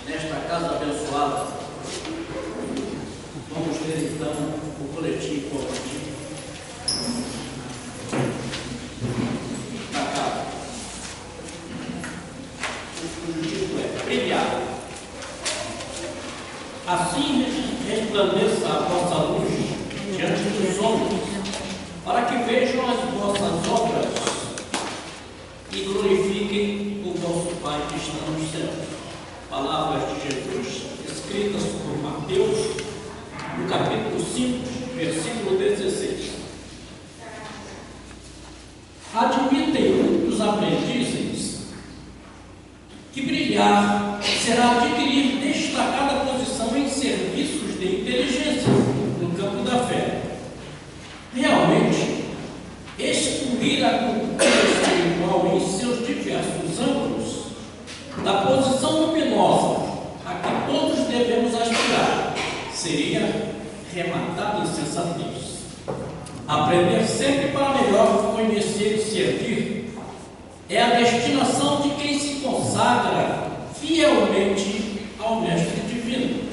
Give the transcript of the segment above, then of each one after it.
Nesta casa abençoada, vamos ler então o coletivo da casa. O título é Brilhar. Assim resplandeça a vossa luz diante dos homens, para que vejam as vossas obras e glorifiquem o vosso Pai que está nos céus. Palavras de Jesus, escritas por Mateus, no capítulo 5, versículo 16. Admitem muitos aprendizes que brilhar será adquirir destacada posição em serviços de inteligência no campo da fé. Realmente, excluir a cultura espiritual em seus diversos ângulos da posição luminosa a que todos devemos aspirar seria rematar insensatez. Aprender sempre para melhor conhecer e servir é a destinação de quem se consagra fielmente ao Mestre Divino.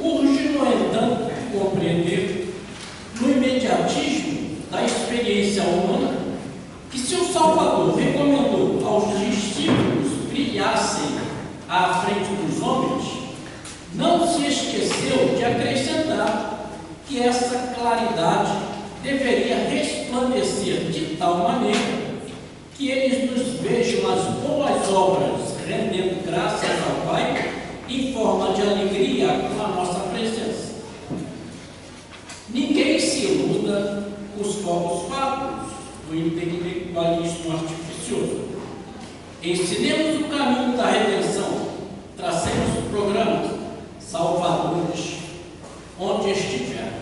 Urge, no entanto, compreender no imediatismo da experiência humana que se o Salvador recomendou aos discípulos brilhassem à frente dos homens, não se esqueceu de acrescentar que essa claridade deveria resplandecer de tal maneira que eles nos vejam as boas obras rendendo graças ao Pai em forma de alegria com a nossa presença. Ninguém se iluda com os fogos fábulos do intelectualismo artificioso. Ensinemos o caminho da redenção, tracemos o programa salvadores onde estivermos.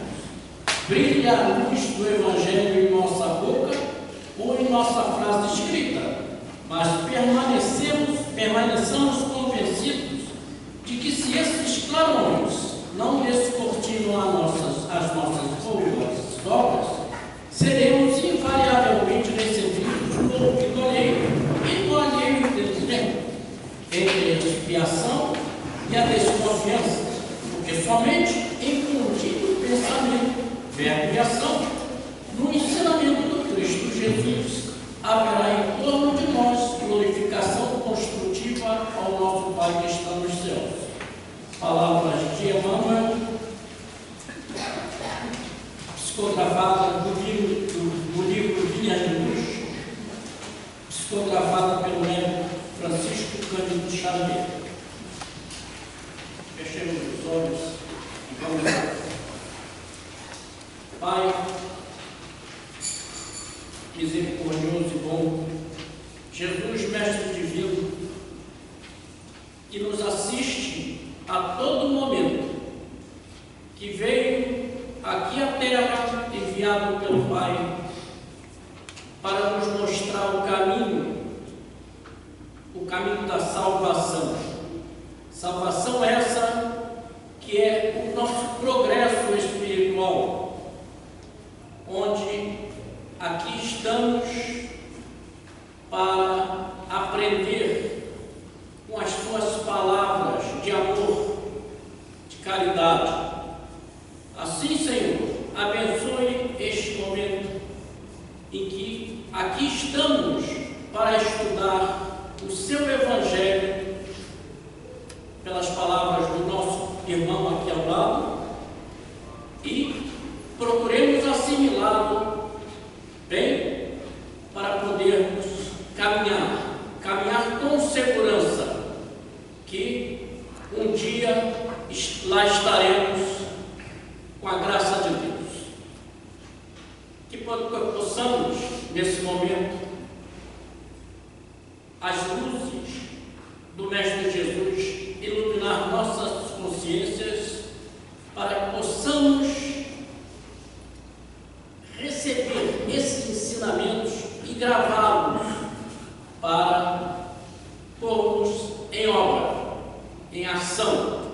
Brilha a luz do Evangelho em nossa boca ou em nossa frase escrita, mas permaneçamos convencidos de que se esses clarões não descortinam as nossas boas obras, seremos invariavelmente recebidos no ouvidoreiro e no alheio inteligente, entre a expiação e a desconfiança, porque somente em contínuo pensamento, verbo e ação, no ensinamento do Cristo Jesus, haverá em torno de nós glorificação construtiva ao nosso Pai que está nos céus. Palavras de Emmanuel, psicografada do livro Vinhas de Luz, psicografada pelo médico Francisco Cândido Xavier. Fechemos os olhos e vamos lá. Pai misericordioso e bom, Jesus, Mestre Divino, que nos assiste a todo momento, que veio aqui à Terra, enviado pelo Pai, para nos mostrar o caminho da salvação. Salvação essa que é o nosso progresso espiritual, onde aqui estamos para aprender com as suas palavras de amor, de caridade. Assim, Senhor, abençoe este momento em que aqui estamos para estudar o seu Evangelho pelas palavras do nosso irmão aqui ao lado e procuremos assimilá-lo bem para podermos caminhar com segurança, que um dia lá estaremos com a graça de Deus. Que possamos, nesse momento, as luzes do Mestre Jesus iluminar nossas consciências para que possamos receber esses ensinamentos e gravá-los para pormos em obra, em ação.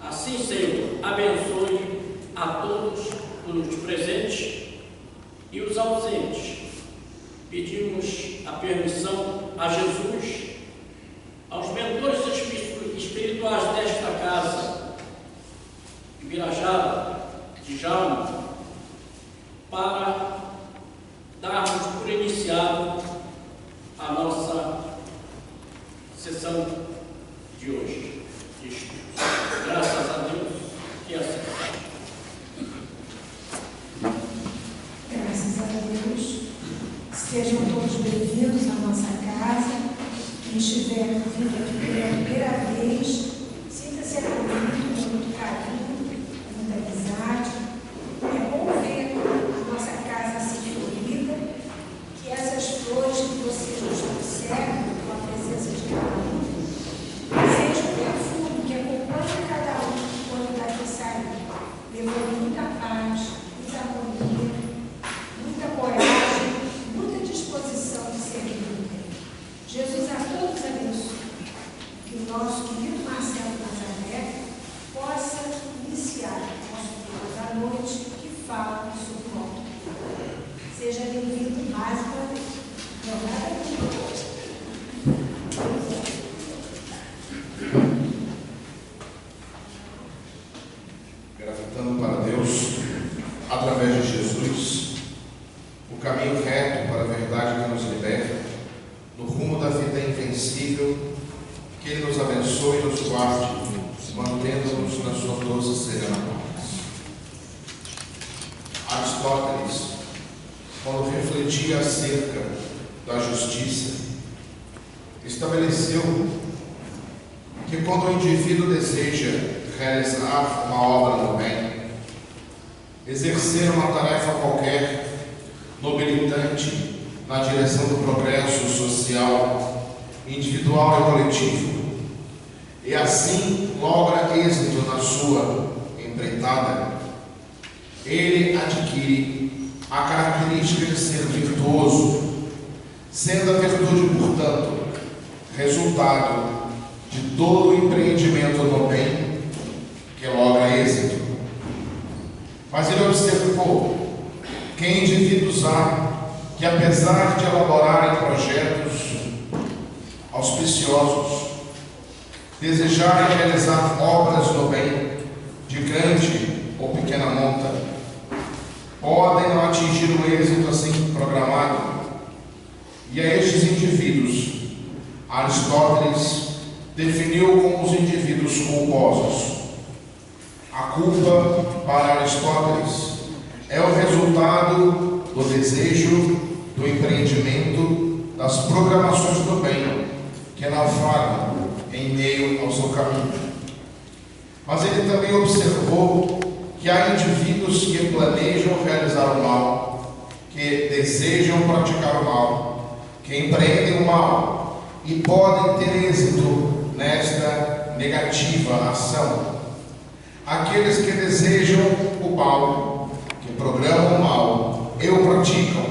Assim, Senhor, abençoe a todos os presentes e os ausentes. Pedimos a permissão a Jesus, aos mentores espirituais desta casa, de Birajara, de Djalma, para darmos por iniciado a nossa sessão de hoje. Graças a Deus que assim seja. Graças a Deus. Sejam todos bem-vindos à nossa casa. Quem estiver vindo aqui pela primeira vez, sinta-se acolhido com muito carinho, com muita amizade. É bom ver a nossa casa assim florida, que essas flores que vocês nos observam, com a presença de cada um, seja o perfume que acompanha cada um quando daqui sair, levando muita paz, muita harmonia, muita coragem, muita disposição de servir. Jesus a todos abençoe. Que o nosso querido Marcelo Nazaré possa iniciar o nosso tempo da noite que fala sobre o alto. Seja bem-vindo mais uma vez. Gravitando para Deus, através de Jesus, o caminho reto para a verdade que nos liberta, no rumo da vida invencível, que Ele nos abençoe e nos guarde, mantendo-nos na sua doce e serena paz. Aristóteles, quando refletia acerca da justiça, estabeleceu que quando o indivíduo deseja realizar uma obra no bem, exercer uma tarefa qualquer, nobilitante, na direção do progresso social, individual e coletivo, e assim logra êxito na sua empreitada, ele adquire a característica de ser virtuoso, sendo a virtude, portanto, resultado de todo o empreendimento no bem que logra êxito. Mas ele observou que indivíduos há que, apesar de elaborarem projetos auspiciosos, desejarem realizar obras no bem, de grande ou pequena monta, podem não atingir o êxito assim programado. E a estes indivíduos, Aristóteles definiu como os indivíduos culposos. A culpa, para Aristóteles, é o resultado do desejo, do empreendimento, das programações do bem, que naufragam em meio ao seu caminho. Mas ele também observou que há indivíduos que planejam realizar o mal, que desejam praticar o mal, que empreendem o mal e podem ter êxito nesta negativa ação. Aqueles que desejam o mal, que programam o mal e o praticam,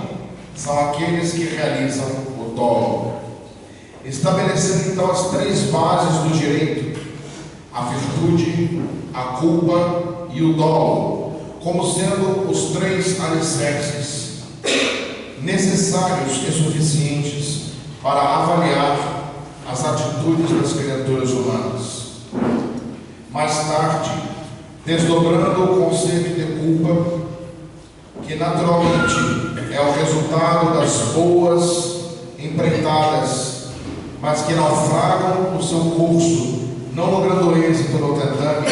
são aqueles que realizam o dolo. Estabelecendo então as três bases do direito: a virtude, a culpa e o dolo, como sendo os três alicerces necessários e suficientes para avaliar as atitudes das criaturas humanas. Mais tarde, desdobrando o conceito de culpa, que naturalmente é o resultado das boas empreitadas, mas que naufragam no seu curso, não logrando êxito no tentame,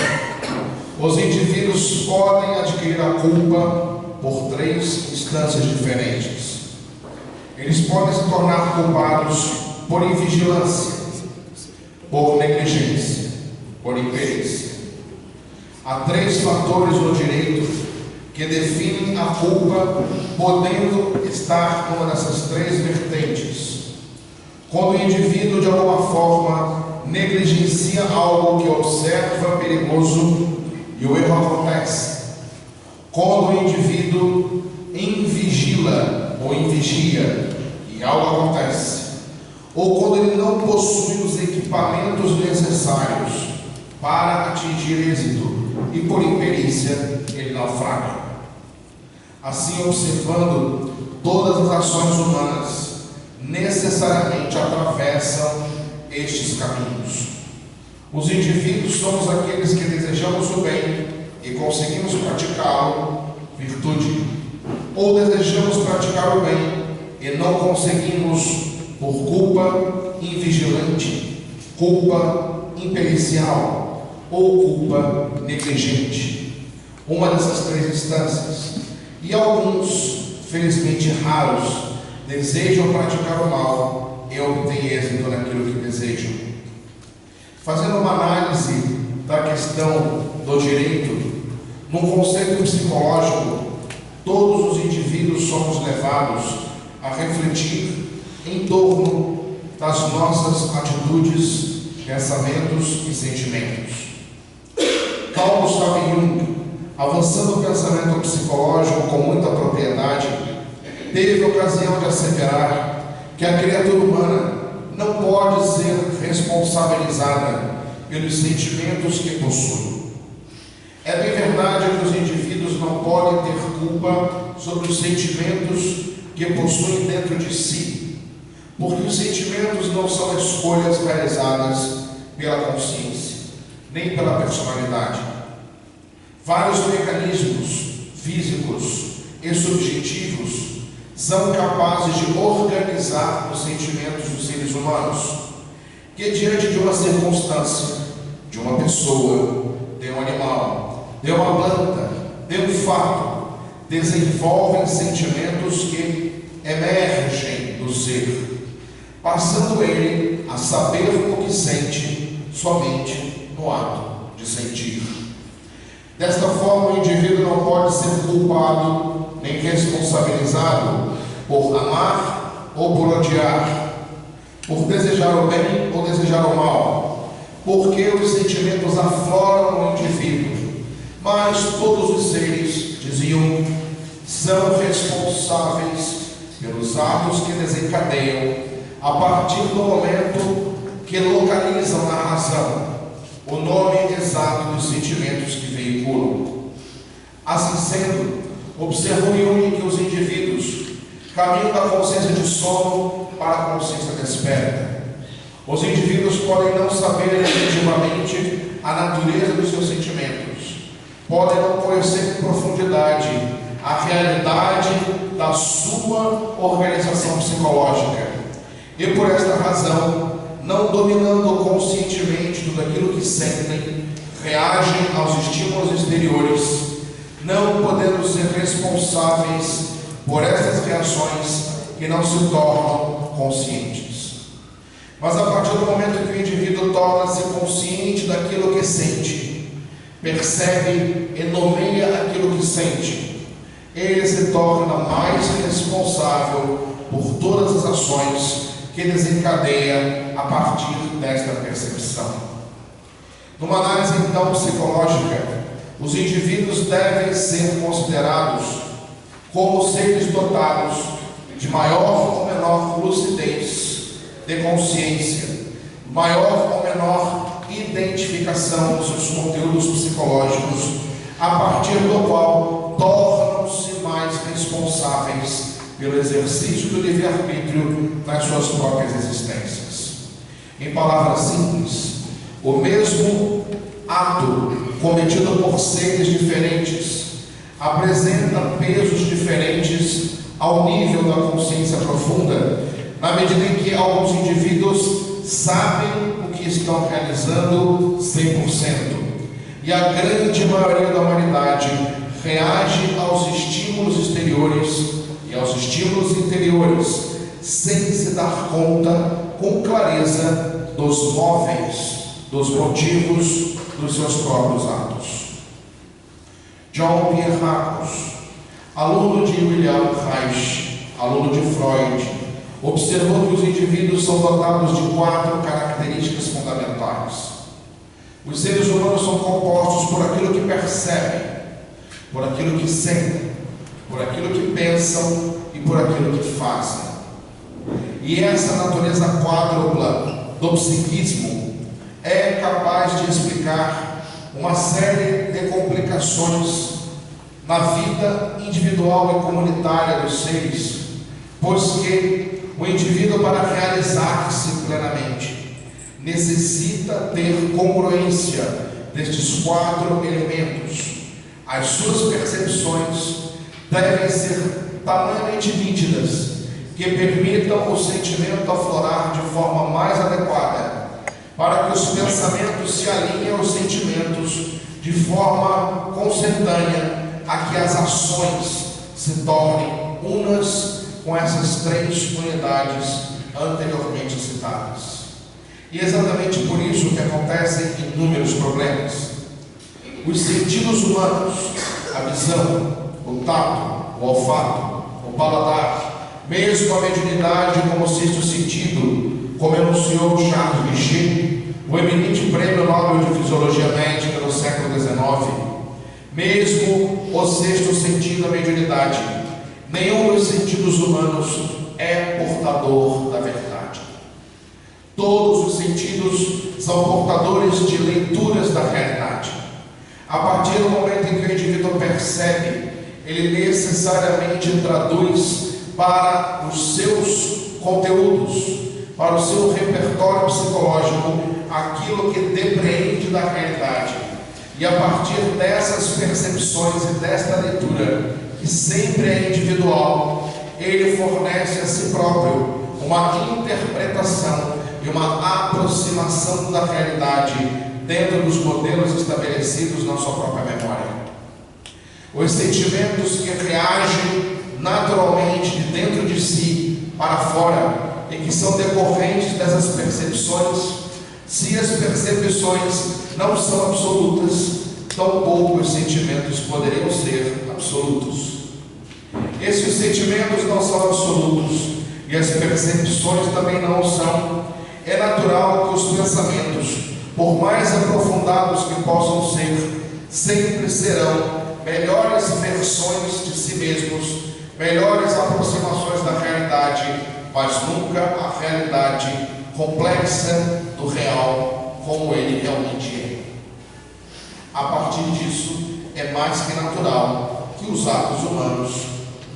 os indivíduos podem adquirir a culpa por três instâncias diferentes. Eles podem se tornar culpados por invigilância, por negligência, por imperícia. Há três fatores no direito que definem a culpa, podendo estar numa dessas três vertentes. Quando o indivíduo, de alguma forma, negligencia algo que observa perigoso e o erro acontece. Quando o indivíduo invigila ou invigia e algo acontece. Ou quando ele não possui os equipamentos necessários para atingir êxito e por imperícia ele naufraga. Assim, observando, todas as ações humanas necessariamente atravessam estes caminhos. Os indivíduos somos aqueles que desejamos o bem e conseguimos praticá-lo, virtude, ou desejamos praticar o bem e não conseguimos por culpa invigilante, culpa impericial ou culpa negligente. Uma dessas três instâncias. E alguns, felizmente raros, desejam praticar o mal e obtêm êxito naquilo que desejam. Fazendo uma análise da questão do direito, num conceito psicológico, todos os indivíduos somos levados a refletir em torno das nossas atitudes, pensamentos e sentimentos. Carl Gustav Jung, avançando o pensamento psicológico com muita propriedade, teve a ocasião de asseverar que a criatura humana não pode ser responsabilizada pelos sentimentos que possui. É bem verdade que os indivíduos não podem ter culpa sobre os sentimentos que possuem dentro de si, porque os sentimentos não são escolhas realizadas pela consciência, nem pela personalidade. Vários mecanismos físicos e subjetivos são capazes de organizar os sentimentos dos seres humanos, que diante de uma circunstância, de uma pessoa, de um animal, de uma planta, de um fato, desenvolvem sentimentos que emergem do ser, passando ele a saber o que sente somente no ato de sentir. Desta forma, o indivíduo não pode ser culpado nem responsabilizado por amar ou por odiar, por desejar o bem ou desejar o mal, porque os sentimentos afloram no indivíduo, mas todos os seres, diziam, são responsáveis pelos atos que desencadeiam a partir do momento que localizam na razão o nome exato dos sentimentos que veiculam. Assim sendo, observou Jung que os indivíduos caminham da consciência de sono para a consciência desperta. Os indivíduos podem não saber efetivamente a natureza dos seus sentimentos, podem não conhecer em profundidade a realidade da sua organização psicológica e, por esta razão, não dominando conscientemente tudo aquilo que sentem, reagem aos estímulos exteriores, não podendo ser responsáveis por essas reações que não se tornam conscientes. Mas a partir do momento que o indivíduo torna-se consciente daquilo que sente, percebe e nomeia aquilo que sente, ele se torna mais responsável por todas as ações que desencadeia a partir desta percepção. Numa análise então psicológica, os indivíduos devem ser considerados como seres dotados de maior ou menor lucidez de consciência, maior ou menor identificação dos seus conteúdos psicológicos, a partir do qual tornam-se mais responsáveis pelo exercício do livre-arbítrio nas suas próprias existências. Em palavras simples, o mesmo ato cometido por seres diferentes apresenta pesos diferentes ao nível da consciência profunda, na medida em que alguns indivíduos sabem o que estão realizando 100%, e a grande maioria da humanidade reage aos estímulos exteriores e aos estímulos interiores, sem se dar conta com clareza dos móveis, dos motivos dos seus próprios atos. John Pierre, aluno de William Reich, aluno de Freud, observou que os indivíduos são dotados de 4 características fundamentais. Os seres humanos são compostos por aquilo que percebem, por aquilo que sentem, por aquilo que pensam e por aquilo que fazem. E essa natureza quádrupla do psiquismo é capaz de explicar uma série de complicações na vida individual e comunitária dos seres, pois que o indivíduo, para realizar-se plenamente, necessita ter congruência destes 4 elementos. As suas percepções devem ser tamanhamente nítidas que permitam o sentimento aflorar de forma mais adequada, para que os pensamentos se alinhem aos sentimentos de forma consentânea, a que as ações se tornem unas com essas 3 unidades anteriormente citadas. E é exatamente por isso que acontecem inúmeros problemas. Os sentidos humanos, a visão, o tato, o olfato, o paladar, mesmo a mediunidade como 6º sentido, como enunciou Charles Richer, o eminente Prêmio Nobel de Fisiologia Médica no século XIX, mesmo o 6º sentido, a mediunidade, nenhum dos sentidos humanos é portador da verdade. Todos os sentidos são portadores de leituras da realidade. A partir do momento em que o indivíduo percebe, ele necessariamente traduz para os seus conteúdos, para o seu repertório psicológico, aquilo que depreende da realidade. E a partir dessas percepções e desta leitura, que sempre é individual, ele fornece a si próprio uma interpretação e uma aproximação da realidade dentro dos modelos estabelecidos na sua própria memória. Os sentimentos que reagem naturalmente de dentro de si para fora e que são decorrentes dessas percepções, se as percepções não são absolutas, tampouco os sentimentos poderiam ser absolutos. Esses sentimentos não são absolutos e as percepções também não são. É natural que os pensamentos, por mais aprofundados que possam ser, sempre serão melhores versões de si mesmos, melhores aproximações da realidade, mas nunca a realidade complexa do real como ele realmente é. A partir disso, é mais que natural que os atos humanos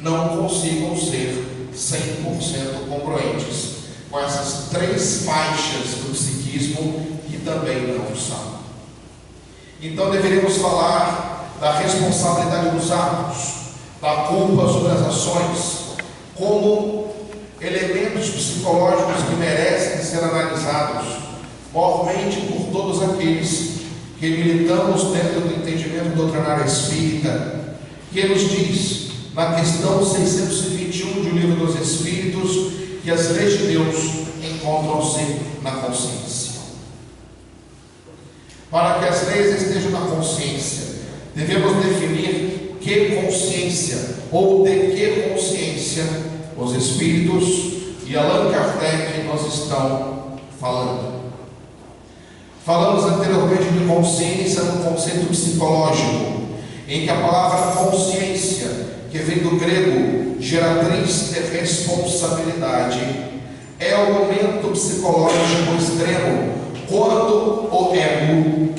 não consigam ser 100% congruentes com essas 3 faixas do psiquismo que também não são. Então deveríamos falar da responsabilidade dos atos, da culpa sobre as ações, como elementos psicológicos que merecem ser analisados, mormente por todos aqueles que militamos dentro do entendimento doutrinário espírita, que nos diz, na questão 621 do Livro dos Espíritos, que as leis de Deus encontram-se na consciência. Para que as leis estejam na consciência, devemos definir que consciência, ou de que consciência, os Espíritos e Allan Kardec nos estão falando. Falamos anteriormente de consciência no conceito psicológico, em que a palavra consciência, que vem do grego geratriz de responsabilidade, é o momento psicológico extremo, quando o ego,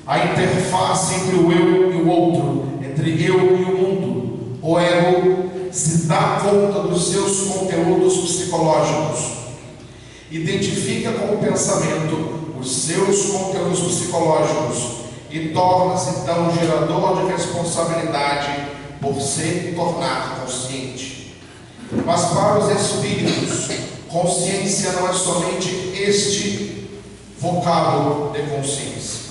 a interface entre o eu e o outro, entre eu e o mundo, o ego se dá conta dos seus conteúdos psicológicos, identifica com o pensamento os seus conteúdos psicológicos e torna-se então gerador de responsabilidade por se tornar consciente. Mas para os espíritos, consciência não é somente este vocábulo de consciência.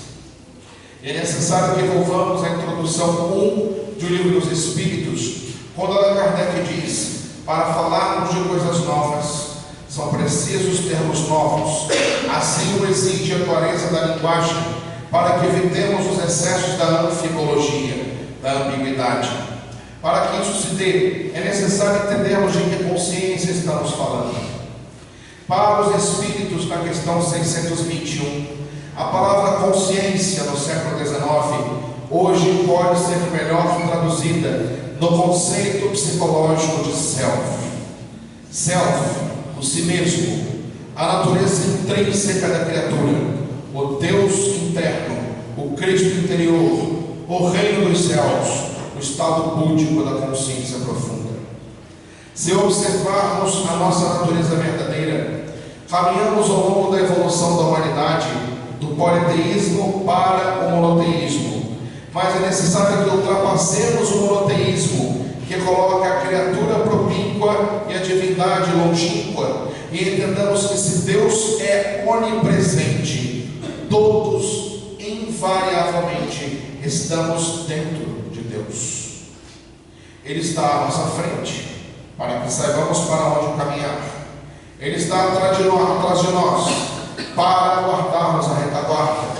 É necessário que volvamos à introdução 1 do Livro dos Espíritos, quando Allan Kardec diz: para falarmos de coisas novas, são precisos termos novos, assim o exige a clareza da linguagem, para que evitemos os excessos da anfibologia, da ambiguidade. Para que isso se dê, é necessário entendermos de que consciência estamos falando. Para os espíritos, na questão 621, a palavra consciência no século XIX, hoje pode ser melhor traduzida no conceito psicológico de self. Self, o si mesmo, a natureza intrínseca da criatura, o Deus interno, o Cristo interior, o reino dos céus, o estado búdico da consciência profunda. Se observarmos a nossa natureza verdadeira, Caminhamos ao longo da evolução da humanidade do politeísmo para o monoteísmo, mas é necessário que ultrapassemos o monoteísmo, que coloca a criatura propíncua e a divindade longínqua, e entendamos que se Deus é onipresente, todos invariavelmente estamos dentro de Deus. Ele está à nossa frente, para que saibamos para onde caminhar. Ele está atrás de nós, para guardar-nos a retaguarda.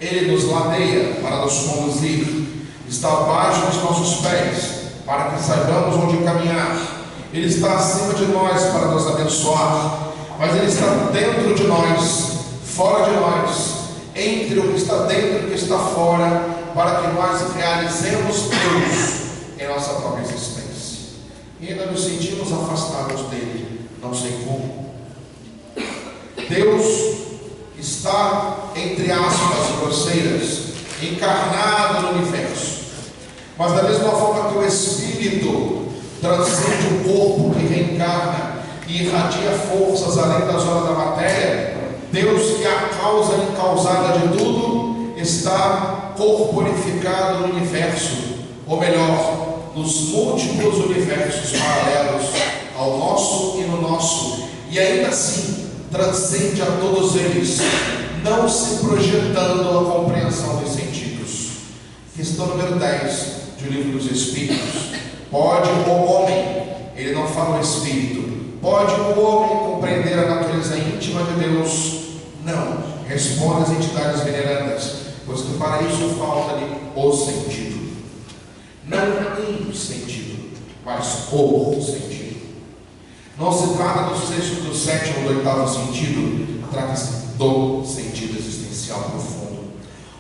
Ele nos ladeia para nos conduzir. Está abaixo dos nossos pés, para que saibamos onde caminhar. Ele está acima de nós para nos abençoar, mas Ele está dentro de nós, fora de nós, entre o que está dentro e o que está fora, para que nós realizemos Deus em nossa própria existência. E ainda nos sentimos afastados dele, não sei como. Deus está, entre aspas grosseiras, encarnado no universo. Mas da mesma forma que o Espírito transcende o corpo que reencarna e irradia forças além das horas da matéria, Deus, que é a causa incausada de tudo, está corporificado no universo, ou melhor, nos múltiplos universos paralelos ao nosso e no nosso, e ainda assim transcende a todos eles, não se projetando a compreensão dos sentidos. Questão número 10 do Livro dos Espíritos. Pode o homem, ele não fala o Espírito, pode o homem compreender a natureza íntima de Deus? Não, responde as entidades venerandas, pois que para isso falta-lhe o sentido. Não um sentido, mas o sentido. Não se trata do sexto, do sétimo, do oitavo sentido, trata-se do sentido existencial profundo.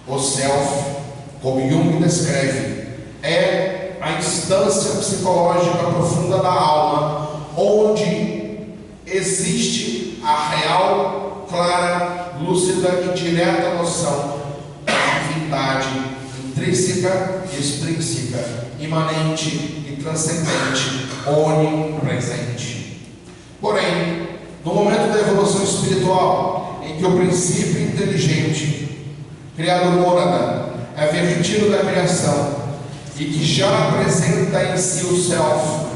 O self, como Jung descreve, é a instância psicológica profunda da alma, onde existe a real, clara, lúcida e direta noção da divindade intrínseca e extrínseca, imanente e transcendente, onipresente. Porém, no momento da evolução espiritual, em que o princípio inteligente, criado mônada, é vertido da criação e que já apresenta em si o self,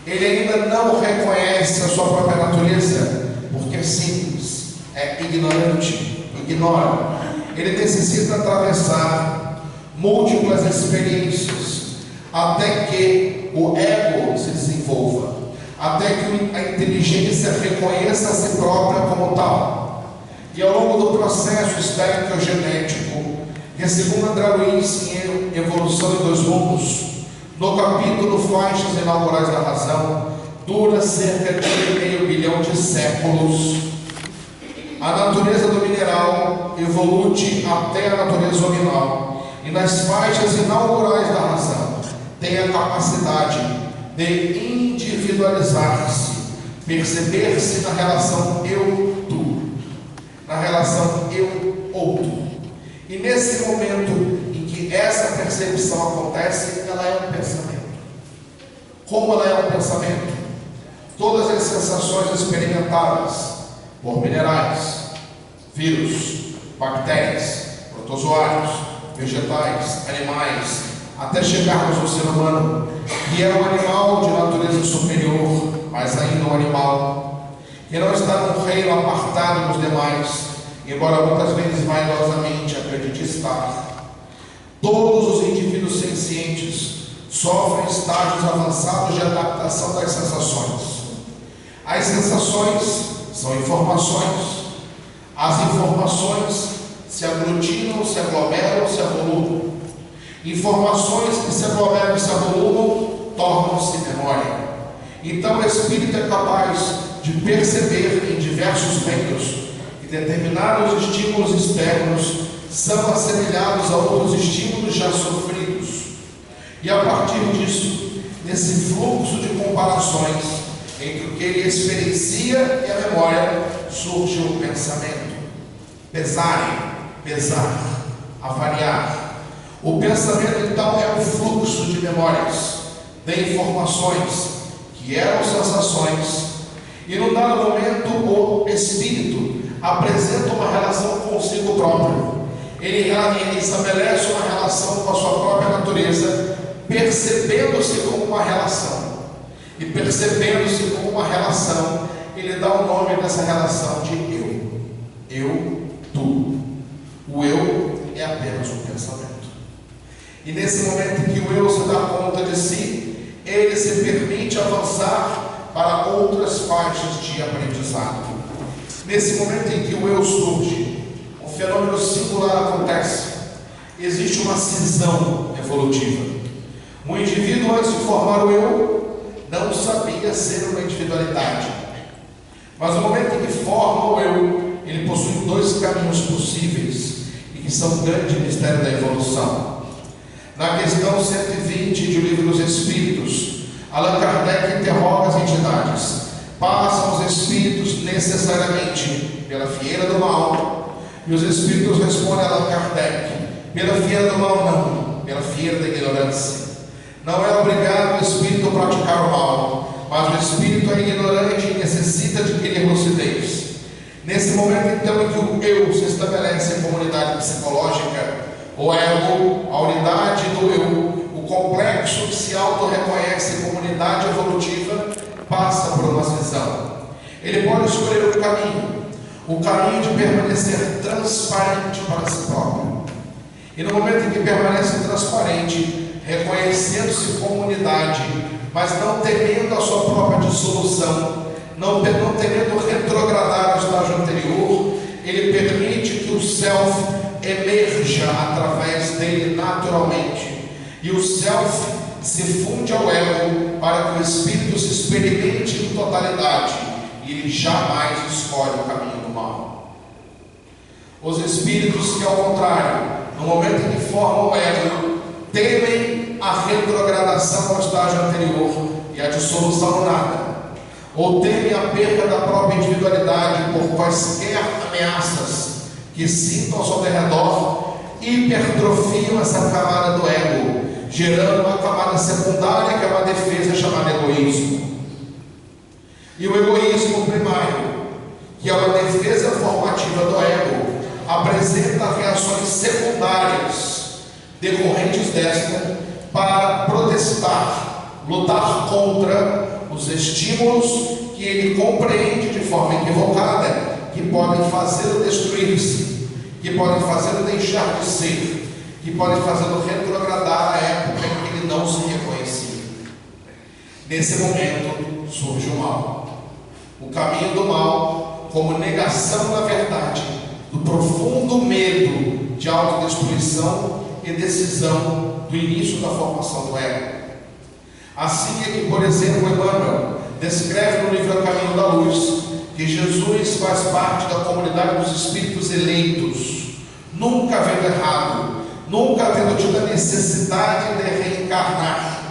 ele ainda não reconhece a sua própria natureza, porque é simples, é ignorante, ignora. Ele necessita atravessar múltiplas experiências até que o ego se desenvolva, até que a inteligência reconheça a si própria como tal. E ao longo do processo estético-genético, que segundo André Luiz em Evolução em Dois Mundos, no capítulo Faixas Inaugurais da Razão, dura cerca de 1,5 bilhão de séculos. A natureza do mineral evolui até a natureza nominal, e nas faixas inaugurais da razão tem a capacidade de individualizar-se, perceber-se na relação eu-tu, na relação eu-outro. E nesse momento em que essa percepção acontece, ela é um pensamento. Como ela é um pensamento? Todas as sensações experimentadas por minerais, vírus, bactérias, protozoários, vegetais, animais, até chegarmos ao ser humano, que é um animal de natureza superior, mas ainda um animal, que não está num reino apartado dos demais, embora muitas vezes vaidosamente acredite estar. Todos os indivíduos sencientes sofrem estágios avançados de adaptação das sensações. As sensações são informações. As informações se aglutinam, se aglomeram, se avolumam. Informações que se aglomeram e se avolumam tornam-se memória. Então o espírito é capaz de perceber em diversos meios que determinados estímulos externos são assemelhados a outros estímulos já sofridos. E a partir disso, nesse fluxo de comparações entre o que ele experiencia e a memória, surge o pensamento. Pesar, avaliar. O pensamento, então, é um fluxo de memórias, de informações, que eram sensações, e num dado momento o espírito apresenta uma relação consigo próprio. Ele estabelece uma relação com a sua própria natureza, percebendo-se como uma relação. E percebendo-se como uma relação, ele dá o nome dessa relação de eu. Eu, tu. O eu é apenas um pensamento. E nesse momento em que o eu se dá conta de si, ele se permite avançar para outras faixas de aprendizado. Nesse momento em que o eu surge, um fenômeno singular acontece. Existe uma cisão evolutiva. O indivíduo, antes de formar o eu, não sabia ser uma individualidade. Mas no momento em que forma o eu, ele possui dois caminhos possíveis e que são o grande mistério da evolução. Na questão 120 de O Livro dos Espíritos, Allan Kardec interroga as entidades: passam os espíritos necessariamente pela fieira do mal? E os espíritos respondem a Allan Kardec: pela fieira do mal não, pela fieira da ignorância. Não é obrigado o espírito a praticar o mal, mas o espírito é ignorante e necessita adquirir lucidez. Nesse momento então em que o eu se estabelece em comunidade psicológica, o ego, a unidade do eu, o complexo que se auto-reconhece em comunidade evolutiva, passa por uma cisão. Ele pode escolher o caminho de permanecer transparente para si próprio. E no momento em que permanece transparente, reconhecendo-se como unidade, mas não temendo a sua própria dissolução, não temendo retrogradar ao estágio anterior, ele permite que o self emerja através dele naturalmente, e o self se funde ao ego para que o espírito se experimente em totalidade, e ele jamais escolhe o caminho do mal. Os espíritos que, ao contrário, no momento em que formam o ego, temem a retrogradação ao estágio anterior e a dissolução no nada, ou temem a perda da própria individualidade por quaisquer ameaças que sintam ao seu derredor, hipertrofiam essa camada do ego, gerando uma camada secundária que é uma defesa chamada egoísmo. E o egoísmo primário, que é uma defesa formativa do ego, apresenta reações secundárias decorrentes desta para protestar, lutar contra os estímulos que ele compreende de forma equivocada, que podem fazê-lo destruir-se, que podem fazê-lo deixar de ser, que podem fazê-lo retrogradar à época em que ele não se reconhecia. Nesse momento surge o mal. O caminho do mal como negação da verdade, do profundo medo de autodestruição e decisão do início da formação do ego. Assim é que, por exemplo, Emmanuel descreve no livro A Caminho da Luz que Jesus faz parte da comunidade dos espíritos eleitos, nunca havendo errado, nunca tendo tido a necessidade de reencarnar,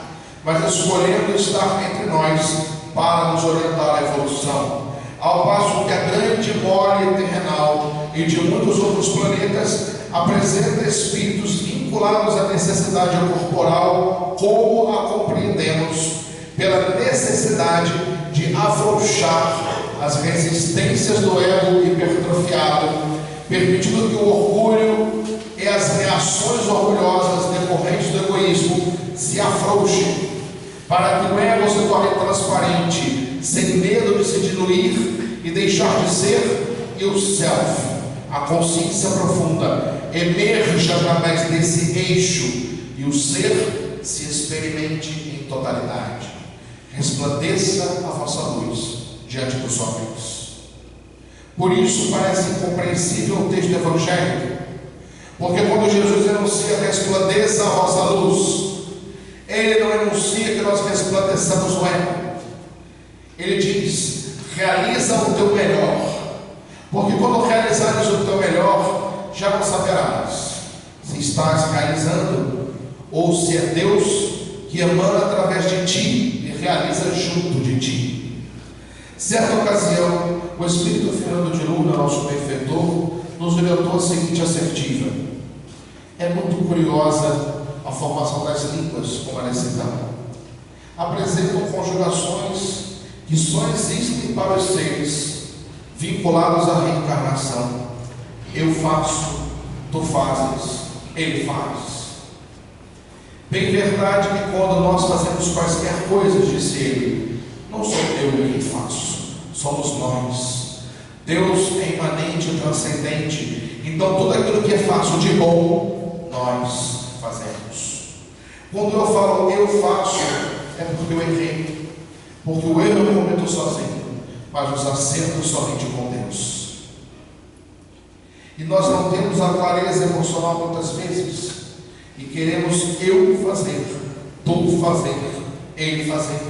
mas escolhendo estar entre nós para nos orientar à evolução. Ao passo que a grande mole terrenal e de muitos outros planetas apresenta espíritos vinculados à necessidade corporal, como a compreendemos, pela necessidade de afrouxar as resistências do ego hipertrofiado, permitindo que o orgulho e as reações orgulhosas decorrentes do egoísmo se afrouxem, para que o ego se torne transparente, sem medo de se diluir e deixar de ser, e o self, a consciência profunda, emerja através desse eixo e o ser se experimente em totalidade. Resplandeça a vossa luz diante dos homens. Por isso parece incompreensível o texto evangélico, porque quando Jesus anuncia resplandeça a vossa luz, ele não anuncia que nós resplandeçamos o ego. Ele diz: realiza o teu melhor, porque quando realizares o teu melhor, já não saberás se estás realizando ou se é Deus que emana através de ti e realiza junto de ti. Certa ocasião, o Espírito Fernando de Luna, nosso benfeitor, nos orientou a seguinte assertiva: é muito curiosa a formação das línguas, como elas se dão. Apresentam conjugações que só existem para os seres vinculados à reencarnação. Eu faço, tu fazes, ele faz. Bem verdade que quando nós fazemos quaisquer coisas, disse ele, não sou eu quem faço, somos nós. Deus é imanente e transcendente, então tudo aquilo que é fácil de bom, nós fazemos. Quando eu falo eu faço, é porque eu errei, porque o erro eu não cometo sozinho, mas os acertos somente com Deus. E nós não temos a clareza emocional muitas vezes, e queremos eu fazer, tu fazer, ele fazer.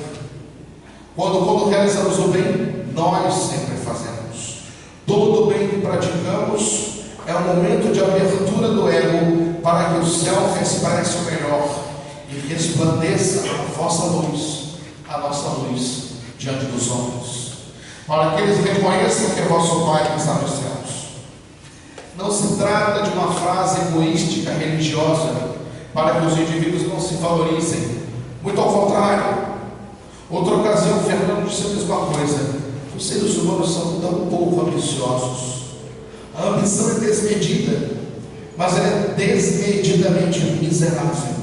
Quando realizamos o bem, nós sempre fazemos. Todo o bem que praticamos é um momento de abertura do ego para que o céu expresse o melhor e resplandeça a vossa luz, a nossa luz diante dos homens, para que eles reconheçam que é vosso Pai que está nos céus. Não se trata de uma frase egoística religiosa para que os indivíduos não se valorizem. Muito ao contrário. Outra ocasião, Fernando disse a mesma coisa. Os seres humanos são tão pouco ambiciosos. A ambição é desmedida, mas ela é desmedidamente miserável.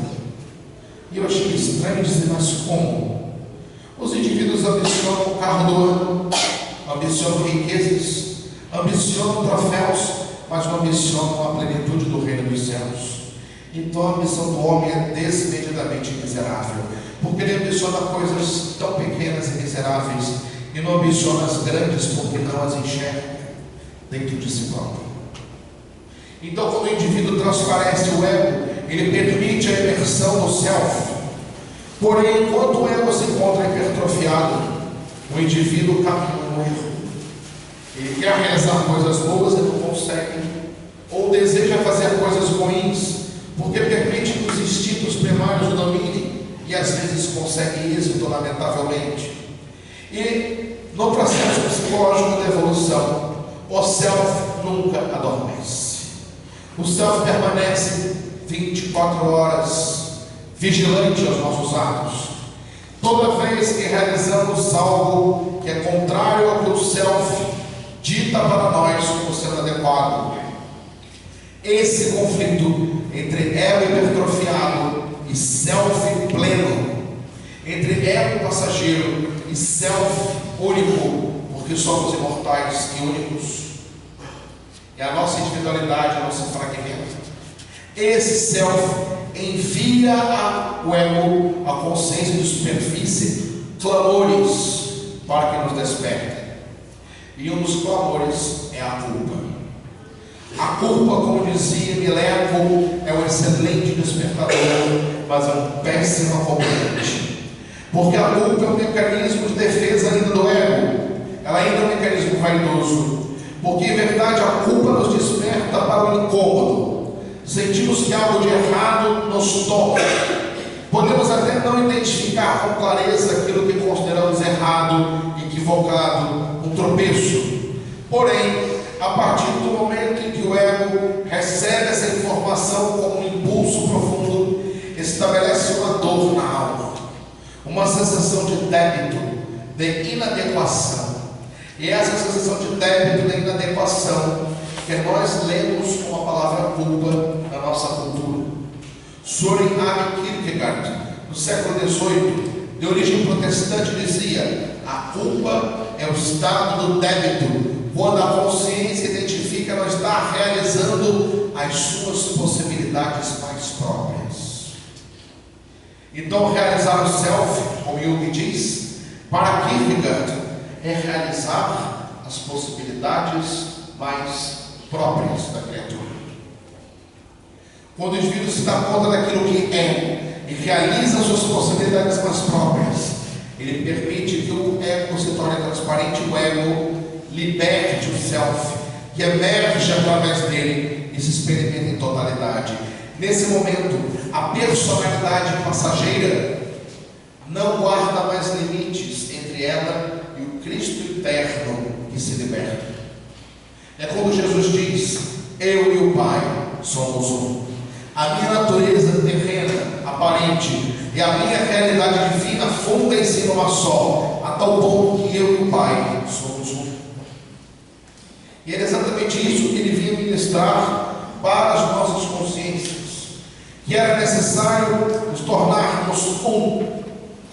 E eu achei estranho dizer, mas como? Os indivíduos ambicionam o carro do ano, ambicionam riquezas, ambicionam troféus, mas não ambicionam a plenitude do reino dos céus. Então a ambição do homem é desmedidamente miserável, porque ele ambiciona coisas tão pequenas e miseráveis e não ambiciona as grandes porque não as enxerga dentro de si próprio. Então, quando o indivíduo transparece o ego, ele permite a emersão do self. Porém, enquanto o ego se encontra hipertrofiado, o indivíduo caminha no erro. Ele quer realizar coisas boas e não consegue, ou deseja fazer coisas ruins, porque permite que os instintos primários o dominem e às vezes consegue êxito lamentavelmente. E no processo psicológico da evolução, o self nunca adormece. O self permanece 24 horas vigilante aos nossos atos. Toda vez que realizamos algo que é contrário ao que o self dita para nós como sendo adequado, esse conflito entre ego hipertrofiado e self pleno, entre ego passageiro e self único, porque somos imortais e únicos, e a nossa individualidade não se fragmenta. Esse self envia ao ego, a consciência de superfície, clamores para que nos despertem. E um dos clamores é a culpa. A culpa, como dizia Milevo, é um excelente despertador, mas é um péssimo acompanhante. Porque a culpa é um mecanismo de defesa ainda do ego. Ela ainda é um mecanismo vaidoso. Porque, em verdade, a culpa nos desperta para o incômodo. Sentimos que algo de errado nos toca. Podemos até não identificar com clareza aquilo que consideramos errado, equivocado, um tropeço. Porém, a partir do momento em que o ego recebe essa informação como um impulso profundo, estabelece uma dor na alma, uma sensação de débito, de inadequação. E essa sensação de débito, de inadequação, que nós lemos com a palavra culpa na nossa cultura. Søren Kierkegaard, no século XVIII, de origem protestante, dizia: a culpa é o estado do débito, quando a consciência identifica não estar realizando as suas possibilidades mais próprias. Então, realizar o self, como Jung diz, para Kierkegaard, é realizar as possibilidades mais próprias da criatura. Quando o indivíduo se dá conta daquilo que é e realiza as suas possibilidades mais próprias, ele permite que o ego se torne transparente, o ego liberte o self, que emerge através dele e se experimenta em totalidade. Nesse momento, a personalidade passageira não guarda mais limites entre ela e o Cristo eterno que se liberta. É quando Jesus diz: eu e o Pai somos um. A minha natureza terrena, aparente, e a minha realidade divina fundem-se numa só, a tal ponto que eu e o Pai somos um. E era exatamente isso que ele vinha ministrar para as nossas consciências, que era necessário nos tornarmos um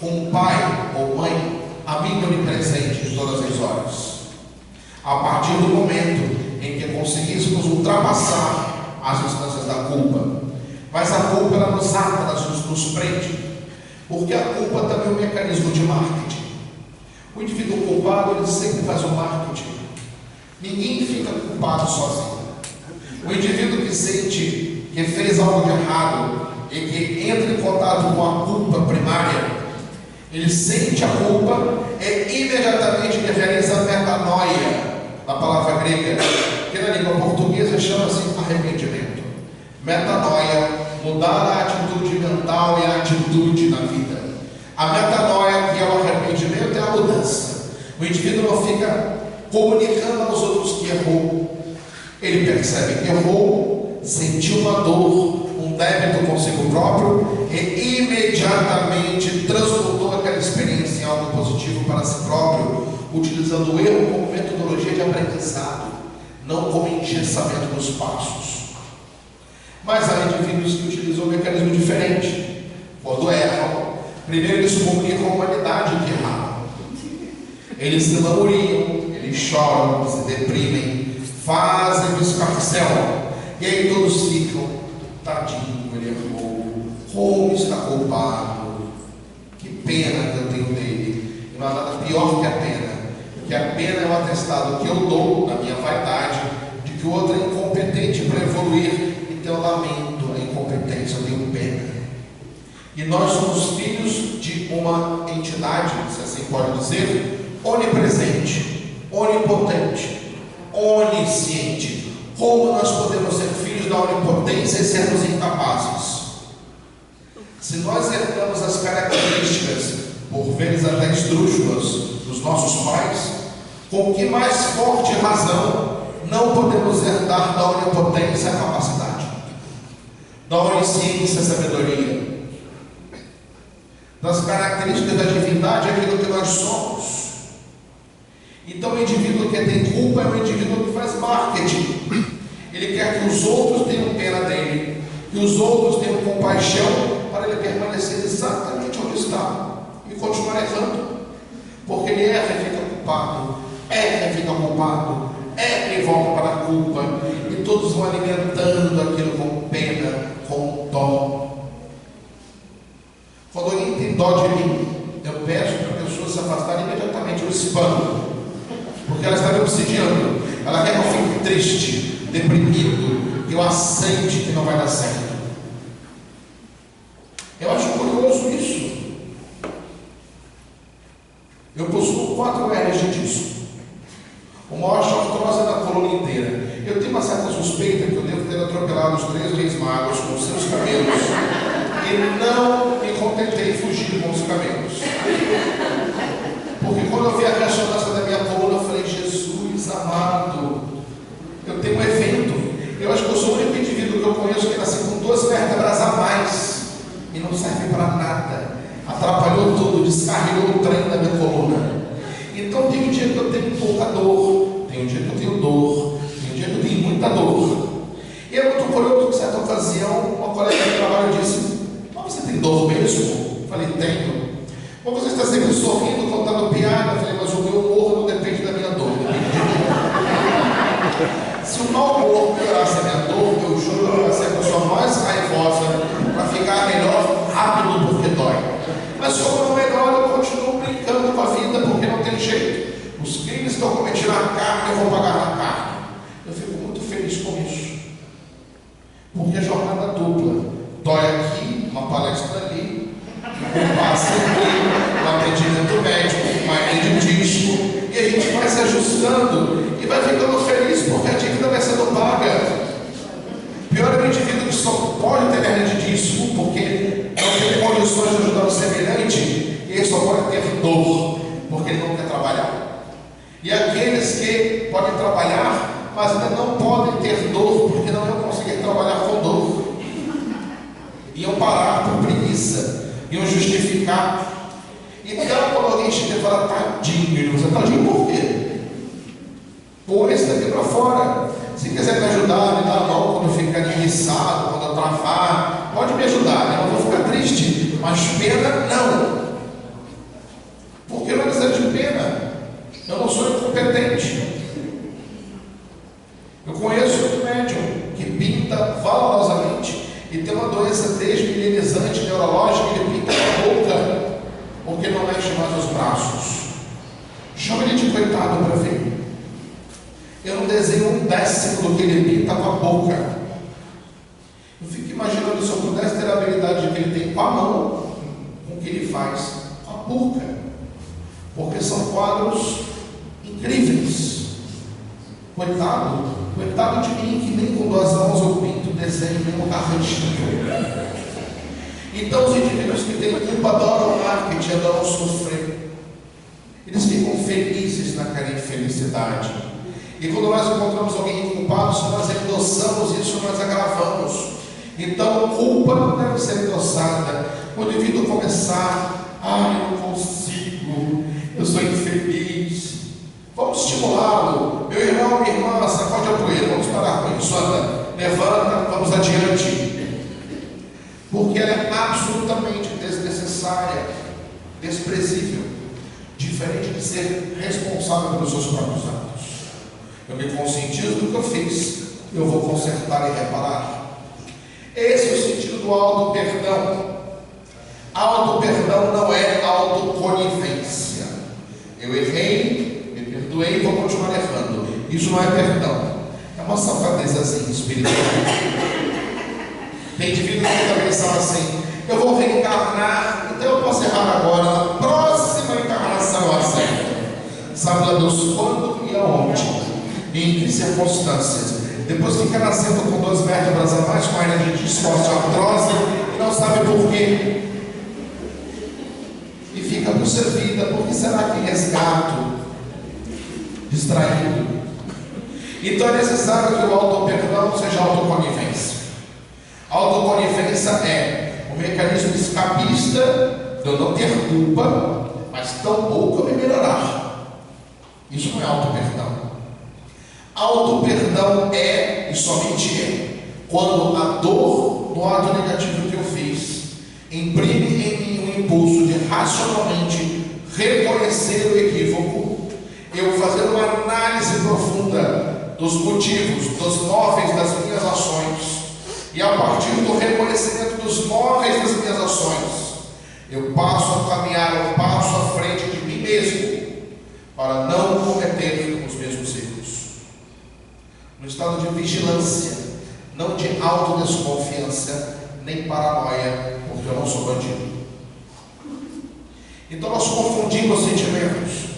com o pai ou mãe, amigo onipresente de todas as horas, a partir do momento em que conseguíssemos ultrapassar as instâncias da culpa. Mas a culpa, ela nos ata, ela nos prende, porque a culpa também é um mecanismo de marketing. O indivíduo culpado, ele sempre faz o marketing. Ninguém fica culpado sozinho. O indivíduo que sente que fez algo de errado e que entra em contato com a culpa primária, ele sente a culpa e imediatamente ele realiza a metanoia, a palavra grega, que na língua portuguesa chama-se arrependimento. Metanoia, mudar a atitude mental e a atitude na vida. A metanoia, que é o arrependimento, é a mudança. O indivíduo não fica comunicando aos outros que errou. Ele percebe que errou, sentiu uma dor, um débito consigo próprio e imediatamente transformou aquela experiência em algo positivo para si próprio, utilizando o erro como metodologia de aprendizado, não como engessamento dos passos. Mas há indivíduos que utilizam um mecanismo diferente. Quando erram, primeiro eles comunicam a humanidade que erraram. Eles se lamuriam, eles choram, se deprimem, fazem o escarcel, e aí todos ficam: tadinho, ele errou, como está culpado, que pena que eu tenho dele. E não há nada pior que a pena, porque a pena é o atestado que eu dou na minha vaidade de que o outro é incompetente para evoluir. Então eu lamento a incompetência, eu tenho pena. E nós somos filhos de uma entidade, se assim pode dizer, onipresente, onipotente, onisciente. Como nós podemos ser filhos da onipotência e sermos incapazes? Se nós herdamos as características, por vezes até esdrúxulas, dos nossos pais, com que mais forte razão não podemos herdar da onipotência a capacidade, da onisciência a sabedoria, das características da divindade, aquilo que nós somos? Então o indivíduo que tem culpa é um indivíduo que faz marketing. Ele quer que os outros tenham pena dele, que os outros tenham compaixão, para ele permanecer exatamente onde está e continuar errando, porque ele erra e fica culpado, erra e fica culpado, erra e volta para a culpa, e todos vão alimentando aquilo com pena, com dó. Quando alguém tem dó de mim, eu peço para a pessoa se afastar imediatamente, eu espano, porque ela está me obsidiando. Ela quer que eu fique triste, deprimido, que eu aceite que não vai dar certo. Eu acho curioso isso. Eu possuo 4 R's de disco, uma osteoartrose na coluna inteira. Eu tenho uma certa suspeita que eu devo ter atropelado os 3 reis magos com seus camelos e não me contentei em fugir com os camelos. Porque quando eu vi a ressonância da minha coluna, eu falei: Jesus amado, eu tenho um evento. Eu acho que eu sou o único indivíduo que eu conheço que nasceu com 2 vértebras a mais e não serve para nada. Atrapalhou tudo, descarregou o trem da minha coluna. Então tem um dia que eu tenho pouca dor, tem um dia que eu tenho dor, tem um dia que eu tenho muita dor. E é muito curioso que, em certa ocasião, uma colega de trabalho disse: mas você tem dor mesmo? Eu falei: tenho. Mas você está sempre sorrindo, contando piada? Eu falei: mas o meu humor não depende da minha dor, depende de mim. Se o mau humor piorasse a minha dor, eu juro que eu ia ser a pessoa mais raivosa para ficar melhor rápido, porque dói. Mas como não melhora, eu continuo brincando com a vida, porque não tem jeito. Os crimes que eu cometi na carne, eu vou pagar na carne. Eu fico muito feliz com isso, porque a jornada dupla. Dói aqui, uma palestra ali, um passe aqui, um atendimento médico, uma hernia de disco, e a gente vai se ajustando e vai ficando feliz, porque a dívida vai sendo paga. Pior é o indivíduo que só pode ter hernia de disco porque não tem condições de ajudar o semelhante, e ele só pode ter dor porque ele não quer trabalhar. E aqueles que podem trabalhar, mas ainda não podem ter dor porque não iam conseguir trabalhar com dor, iam parar por preguiça, iam justificar. Então quando alguém chega e fala: tadinho, ele usa tadinho por quê? Pois daqui para fora. Se quiser me ajudar, me dá a mão quando eu ficar enguiçado, quando eu travar, pode me ajudar, eu não vou ficar triste, mas pena não. Porque não precisa de pena. Eu não sou incompetente. Eu conheço outro médium que pinta valorosamente e tem uma doença desmilenizante neurológica, ele pinta a boca porque não mexe mais os braços. Chama ele de coitado para ver. Eu não desenho 1/10 do que ele pinta com a boca. Eu fico imaginando se eu pudesse ter a habilidade que ele tem com a mão, com o que ele faz com a boca. Porque são quadros incríveis. Coitado de mim, que nem com 2 mãos eu pinto, desenho, nem um arranjinho. Então os indivíduos que têm culpa adoram o marketing, adoram sofrer. Eles ficam felizes naquela infelicidade. E quando nós encontramos alguém culpado, se nós endossamos isso, nós agravamos. Então, culpa não deve ser endossada. Quando o indivíduo começar, eu não consigo, eu sou infeliz, vamos estimulá-lo. Meu irmão, minha irmã, sacode a poeira, vamos parar com isso, anda, levanta, vamos adiante. Porque ela é absolutamente desnecessária, desprezível, diferente de ser responsável pelos seus próprios atos. Eu me conscientizo do que eu fiz, eu vou consertar e reparar. Esse é o sentido do auto-perdão. Auto-perdão não é autoconivência. Eu errei, me perdoei, vou continuar errando. Isso não é perdão, é uma safadeza espiritual. Tem indivíduos que também são assim: eu vou reencarnar, então eu posso errar agora, na próxima encarnação eu acerto. Sabe lá Deus quando e aonde? Em que circunstâncias? Depois fica nascendo com 2 vértebras a mais, com hernia de osteoartrose e não sabe por quê. E fica por ser vida. Por que será que resgato? Distraído. Então é necessário que o auto-perdão seja autoconivência. Autoconivência é o mecanismo escapista de eu não ter culpa, mas tão pouco eu me melhorar. Isso não é auto-perdão. Auto-perdão é, e somente é, quando a dor do ato negativo que eu fiz imprime em mim um impulso de racionalmente reconhecer o equívoco, eu fazer uma análise profunda dos motivos, dos móveis das minhas ações, e a partir do reconhecimento dos móveis das minhas ações, eu passo a caminhar um passo à frente de mim mesmo, para não cometer os mesmos erros. No estado de vigilância, não de autodesconfiança, nem paranoia, porque eu não sou bandido. Então nós confundimos sentimentos: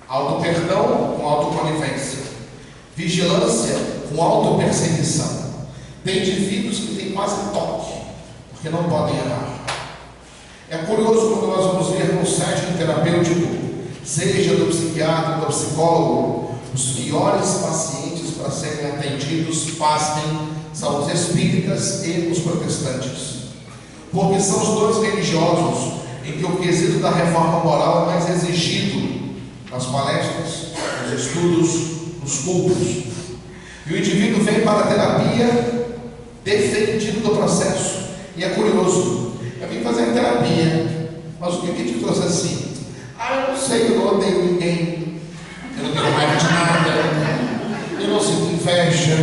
auto-perdão com autoconivência, vigilância com autoperseguição. Tem indivíduos que têm quase toque, porque não podem errar. É curioso quando nós vamos ver no setting terapêutico, seja do psiquiatra ou do psicólogo, os piores pacientes para serem atendidos, pasmem, são os espíritas e os protestantes, porque são os 2 religiosos em que o quesito da reforma moral é mais exigido nas palestras, nos estudos, nos cultos. E o indivíduo vem para a terapia defendido do processo. E é curioso, eu vim fazer terapia, mas o que te trouxe assim? Eu não sei, eu não odeio ninguém, eu não tenho raiva de nada, eu não sinto inveja.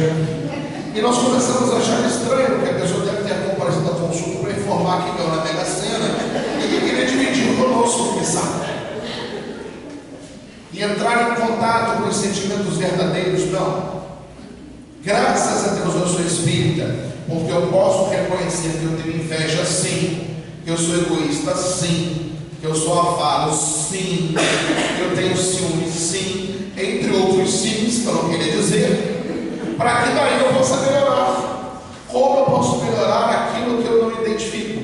E nós começamos a achar estranho, porque a pessoa deve ter comparecido à consulta para informar que ganhou na Mega Sena e que queria dividir conosco o que sabe. E entrar em contato com os sentimentos verdadeiros, não. Graças a Deus eu sou espírita, porque eu posso reconhecer que eu tenho inveja sim, que eu sou egoísta sim, que eu sou avaro sim, que eu tenho ciúme sim, entre outros sims que eu não queria dizer, para que daí eu possa melhorar. Como eu posso melhorar aquilo que eu não identifico?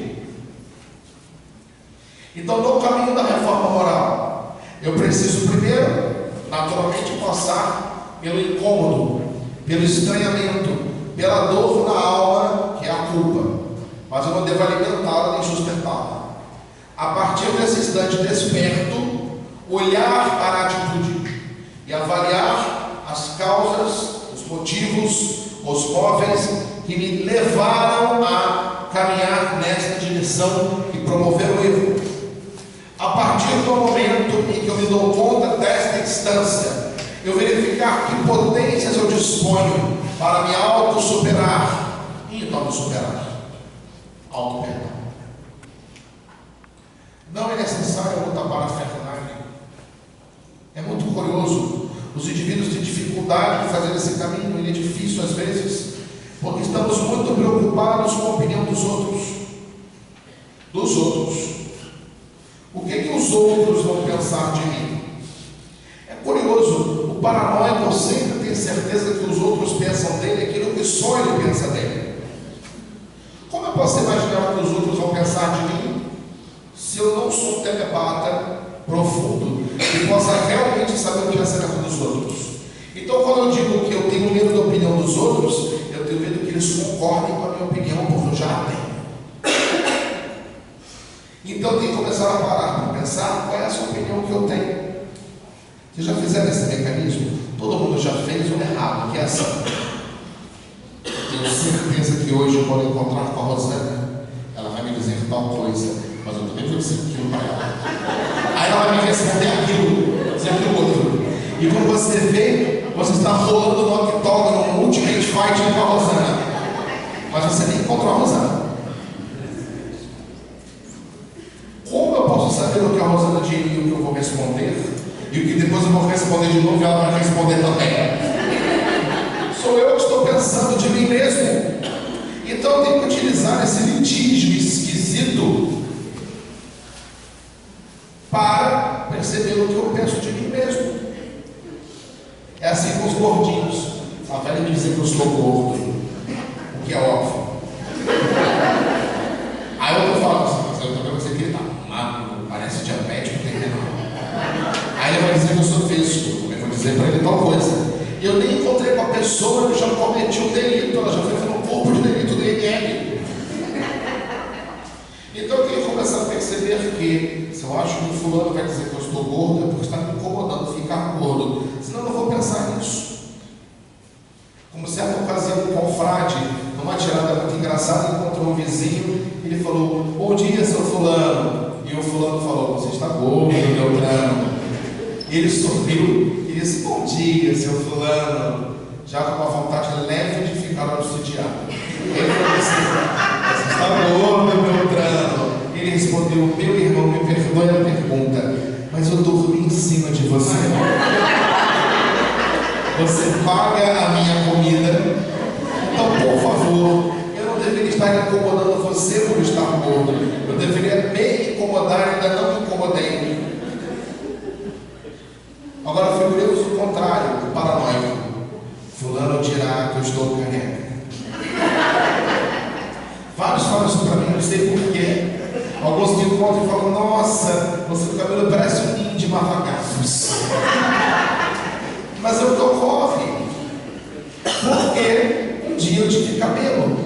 Então, no caminho da reforma moral, eu preciso primeiro, naturalmente, passar pelo incômodo, pelo estranhamento, pela dor na alma, que é a culpa, mas eu não devo alimentá-la nem sustentá-la. A partir desse instante desperto, olhar para a atitude e avaliar as causas, os motivos, os móveis que me levaram a caminhar nesta direção e promover o erro. A partir do momento em que eu me dou conta desta instância, eu verificar que potências eu disponho para me auto-superar e então me superar. Auto-perdão. Não é necessário luta parafernália. É muito curioso. Os indivíduos têm dificuldade de fazer esse caminho. Ele é difícil às vezes, porque estamos muito preocupados com a opinião dos outros. Dos outros. O que os outros vão pensar de mim? É curioso. O paranoico sempre tem certeza que os outros pensam dele aquilo que só ele pensa dele. Como eu posso imaginar o que os outros vão pensar de mim se eu não sou um telepata profundo e possa realmente saber o que é certo dos outros? Então, quando eu digo que eu tenho medo da opinião dos outros, eu tenho medo que eles concordem com a minha opinião, porque eu já a tenho. Então, eu tenho que começar a parar para pensar qual é essa opinião que eu tenho. Vocês já fizeram esse mecanismo? Todo mundo já fez o errado, que é assim. Tenho certeza que hoje eu vou encontrar com a Rosana. Ela vai me dizer tal coisa, mas eu também vou dizer aquilo para ela. Aí ela vai me responder aquilo, dizer aquilo outro. E quando você vê, você está rolando no octógono, no Ultimate Fight com a Rosana. Mas você nem encontrou a Rosana. Como eu posso saber o que a Rosana diria e o que eu vou responder? E o que depois eu vou responder de novo e ela vai responder também? Sou eu que estou pensando de mim mesmo. Então eu tenho que utilizar esse litígio esquisito para perceber o que eu penso de mim mesmo. É assim com os gordinhos. A velha me dizer que eu estou gordo, o que é óbvio. Aí eu falo assim, mas eu também vou dizer que ele está magro, parece diabético, terminal. Aí ele vai dizer que eu sou físico, eu também vou dizer para ele tal coisa. Eu nem encontrei com a pessoa que já cometeu um delito, ela já foi no corpo de delito do IML. Então eu tenho que começar a perceber que se eu acho que o fulano vai dizer que eu estou gordo, é porque está me incomodando ficar gordo. Senão eu não vou pensar nisso. Como certa ocasião, um confrade, numa tirada muito engraçada, encontrou um vizinho e ele falou: bom dia, seu fulano. E o fulano falou: você está gordo, Beltrano. E ele sorriu e disse: bom dia, seu fulano, já com uma vontade leve de ficar obsidiado. Ele falou assim: você está gordo, Beltrano. Ele respondeu: meu irmão, me perdoe a pergunta, mas eu dormi em cima de você. Você paga a minha comida, então por favor, eu não deveria estar incomodando você por estar gordo, eu deveria me incomodar e ainda não me incomodei. Agora figuremos o contrário, o paranoico. Fulano dirá que eu estou careca. Vários falam isso para mim, não sei porquê. Alguns me encontram e falam: nossa, você com o cabelo parece um ninho de mafagafos. Mas é o que ocorre. Porque um dia eu tive cabelo,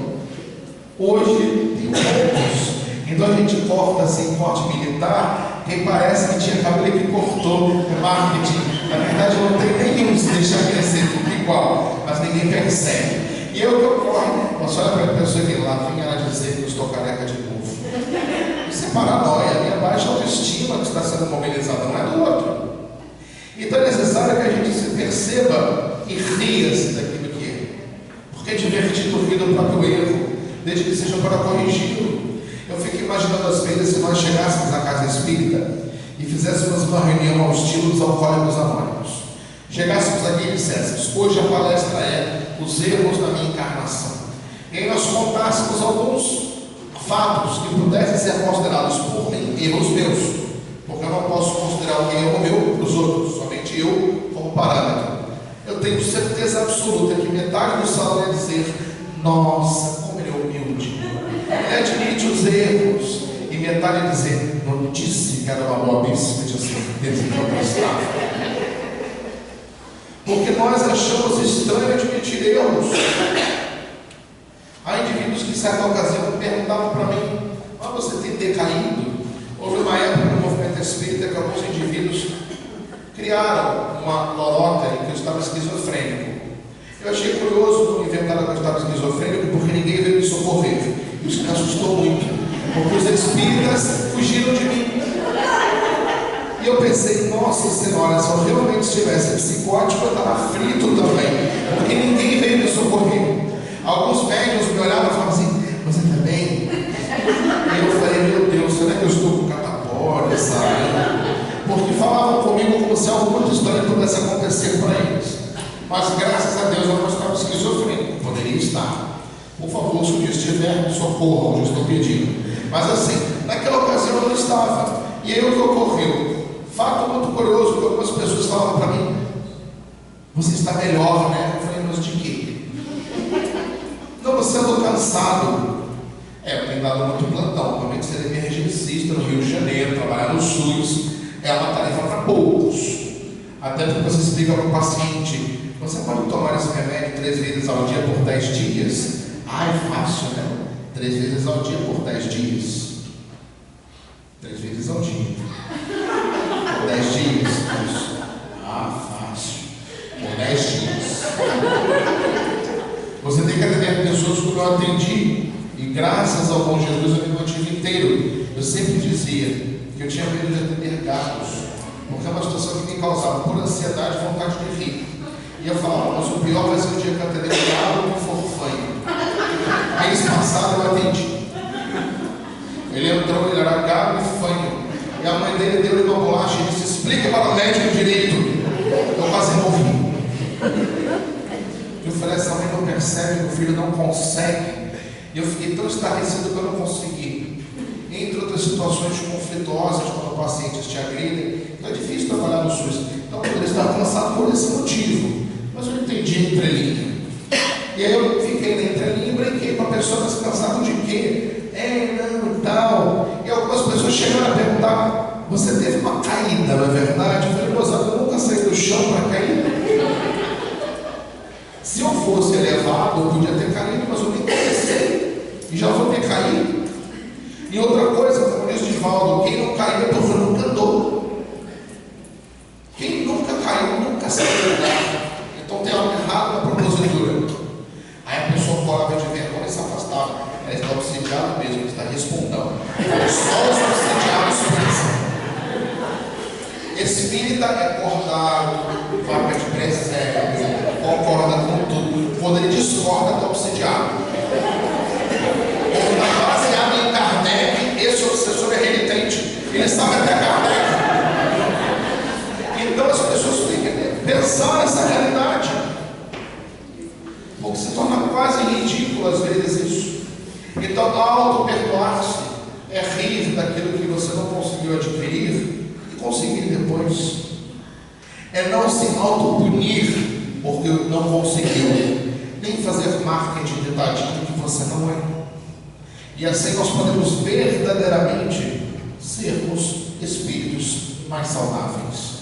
hoje tenho poucos. Então a gente corta assim, corte militar, quem parece que tinha cabelo e que cortou, é marketing. Na verdade eu não tenho nenhum, se deixar crescer tudo igual, mas ninguém percebe. E é o que ocorre. Você olha para a pessoa e lá vem ela dizer que eu estou careca de novo. Isso é paranoia, a minha baixa autoestima que está sendo mobilizada, não é do outro. Então é necessário que a gente se perceba e ria-se daquilo que é. Porque é divertido rir do próprio erro, desde que seja para corrigi-lo. Eu fico imaginando às vezes se nós chegássemos à casa espírita e fizéssemos uma reunião ao estilo dos Alcoólicos Anônimos. Chegássemos aqui e disséssemos: hoje a palestra é os erros da minha encarnação. E aí nós contássemos alguns fatos que pudessem ser considerados por mim erros meus. Porque eu não posso considerar um erro meu para os outros, somente eu como parâmetro. Eu tenho certeza absoluta que metade do salão ia dizer: nossa, como ele é humilde. Ele admite os erros. E metade ia dizer: não disse que era uma boa bispa, tinha certeza que eu gostava. Porque nós achamos estranho admitir erros. Há indivíduos que em certa ocasião perguntavam para mim: mas você tem decaído? Houve uma época no movimento espírita que alguns indivíduos criaram uma lorota em que eu estava esquizofrênico. Eu achei curioso quando inventaram que eu estava esquizofrênico, porque ninguém veio me socorrer. Isso me assustou muito, porque os espíritas fugiram de mim. E eu pensei, nossa senhora, se eu realmente estivesse psicótico, eu estava frito também, porque ninguém veio me socorrer. Alguns médicos me olhavam e falavam assim: você está bem? E eu falei: meu Deus, será que eu estou com catapora, sabe? Porque falavam comigo como se algo muito estranho pudesse acontecer para eles. Mas graças a Deus eu não estava esquizofrênico, poderia estar. Por favor, se o dia estiver, socorro, onde eu estou pedindo. Mas assim, naquela ocasião eu não estava. E aí o que ocorreu? Fato muito curioso, que algumas pessoas falavam para mim: você está melhor, né? Eu falei: mas de quê? Não, você anda cansado. Eu tenho dado muito plantão, realmente ser emergencista no Rio de Janeiro, trabalhar no SUS, é uma tarefa para poucos. Até porque você explica para o paciente: você pode tomar esse remédio 3 vezes ao dia por 10 dias? Ah, é fácil, né? 3 vezes ao dia por 10 dias. 3 vezes ao dia. Por 10 dias. Isso. Ah, fácil. Por 10 dias. Você tem que atender pessoas que eu atendi. E graças ao bom Jesus eu me mantive inteiro. Eu sempre dizia que eu tinha medo de atender gatos, porque é uma situação que me causava por ansiedade e vontade de rir. E eu falava: mas o pior vai ser o dia que eu atender um gato que for fanho. Mês passado eu atendi. Ele entrou, ele era gato e fanho. E a mãe dele deu-lhe uma bolacha e disse: explica para o médico direito. Eu quase morri. Eu falei: essa mãe não percebe que o filho não consegue. E eu fiquei tão estarrecido que eu não consegui. Entre outras situações conflituosas, quando pacientes te agridem, então é difícil trabalhar no SUS. Então eu poderia estar cansado por esse motivo. Mas eu entendi a entrelinha. E aí eu fiquei na entrelinha e brinquei com a pessoa: mas cansado de quê? Não e tal. E algumas pessoas chegaram a perguntar: você teve uma caída, não é verdade? Eu falei: moçada, eu nunca saí do chão para cair. Se eu fosse elevado, eu podia ter caído, mas eu nem comecei. E já vou ter caído. E outra coisa, como diz Divaldo: quem não caiu é porque nunca andou. Quem nunca caiu, nunca saiu do lugar. Então tem algo errado na propositura. Aí a pessoa colava de vergonha e se afastava. Ela está obsidiada mesmo, está respondendo. Só os obsidiados pensam. Espírita é acordado, vaca de presério, concorda com tudo. Quando ele discorda, está obsidiado. Quando está baseado em Kardec, esse obsessor é renitente. Ele sabe até Kardec. Então as pessoas têm que pensar nessa realidade. Porque se torna quase ridículo às vezes isso. Então, auto-perdoar-se é rir daquilo que você não conseguiu adquirir e conseguir depois. É não se auto-punir porque não conseguiu, nem fazer marketing de tadinho que você não é. E assim nós podemos verdadeiramente sermos espíritos mais saudáveis,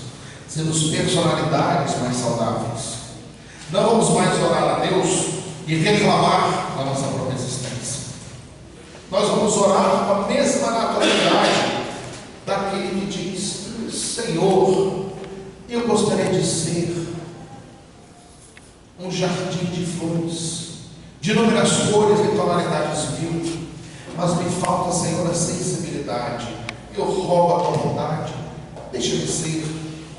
sermos personalidades mais saudáveis. Não vamos mais orar a Deus e reclamar da nossa própria existência. Nós vamos orar com a mesma naturalidade daquele que diz: Senhor, eu gostaria de ser um jardim de flores, de inúmeras cores e tonalidades mil, mas me falta, Senhor, a sensibilidade. Eu roubo a tua bondade. Deixa-me ser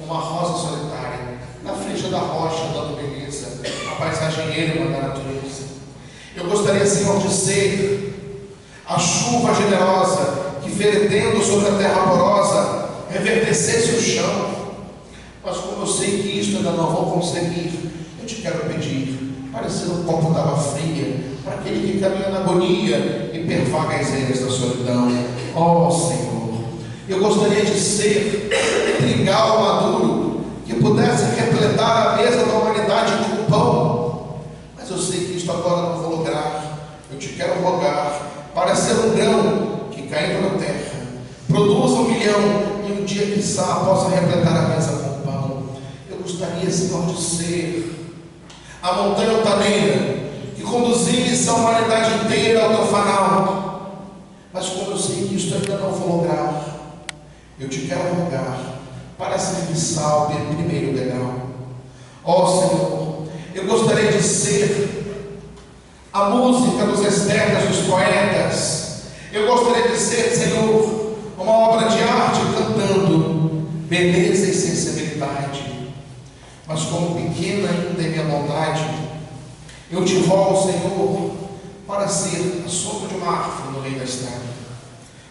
uma rosa solitária na frente da rocha, dando beleza, a paisagem erma da natureza. Eu gostaria, Senhor, de ser a chuva generosa que, vertendo sobre a terra porosa, reverdecesse o chão. Mas como eu sei que isto ainda não vou conseguir, eu te quero pedir para ser um copo d'água fria para aquele que caminha na agonia e pervaga as ilhas da solidão. Ó Senhor, eu gostaria de ser trigal maduro que pudesse repletar a mesa da humanidade com pão. Mas eu sei que isto agora não vou lograr. Eu te quero rogar para ser um grão que, caindo na terra, produza 1 milhão e um dia, quiçá, possa repletar a mesa com pão. Eu gostaria, Senhor, de ser a montanha altaneira que conduzisse a humanidade inteira ao teu fanal. Mas como eu sei que isto ainda não vou lograr, eu te quero rogar para ser de sal de primeiro degrau. Ó Senhor, eu gostaria de de ser a música dos estetas dos poetas. Eu gostaria de ser, Senhor, uma obra de arte cantando beleza e sensibilidade. Mas como pequena ainda é minha vontade, eu te rogo, Senhor, para ser a sombra de uma árvore no meio da estrada.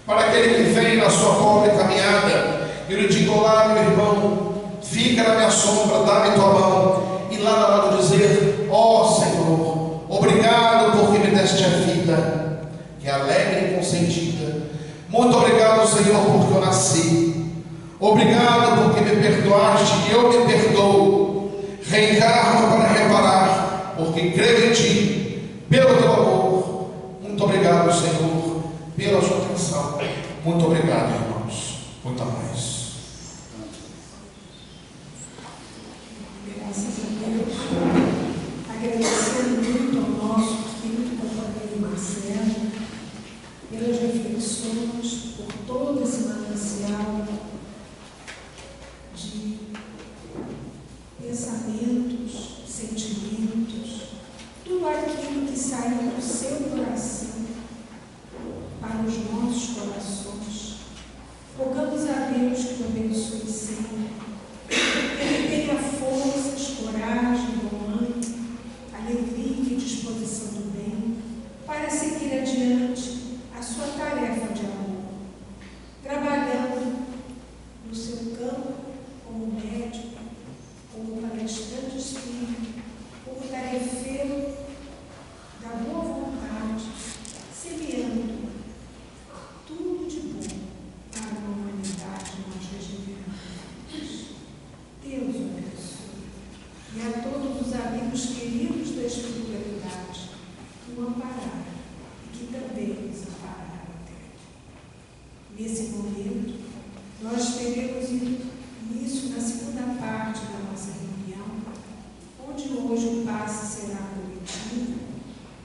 Para aquele que vem na sua pobre caminhada, eu lhe digo: olá, meu irmão, fica na minha sombra, dá-me tua mão. E lá na hora de dizer: ó Senhor, obrigado porque me deste a vida, que é alegre e consentida. Muito obrigado, Senhor, porque eu nasci. Obrigado porque me perdoaste e eu me perdoo. Reencarno para reparar, porque creio em ti, pelo teu amor. Muito obrigado, Senhor, pela sua atenção. Muito obrigado, irmãos. Muita paz. Graças a Deus. Agradecendo muito ao nosso querido companheiro Marcelo pelas reflexões, por todo esse manancial de pensamentos, sentimentos, tudo aquilo que sai do seu coração para os nossos corações. Rogamos a Deus que o abençoe sempre, que ele tenha forças, coragem, bom ânimo, alegria e disposição do bem para seguir adiante a sua tarefa de amor, trabalhando no seu campo como médico, como palestrante espírita, como tarefeiro da boa vontade, semeando tudo de bom para uma humanidade mais regenerada. Deus o abençoe. E a todos os amigos queridos da espiritualidade que o ampararam e que também nos ampararam até aqui. Nesse momento, nós teremos início na segunda parte da nossa reunião, onde hoje o passe será coletivo,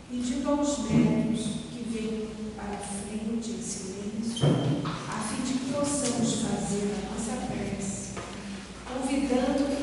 pedindo aos médiuns que venham para a frente em silêncio, a fim de que possamos fazer a nossa prece, convidando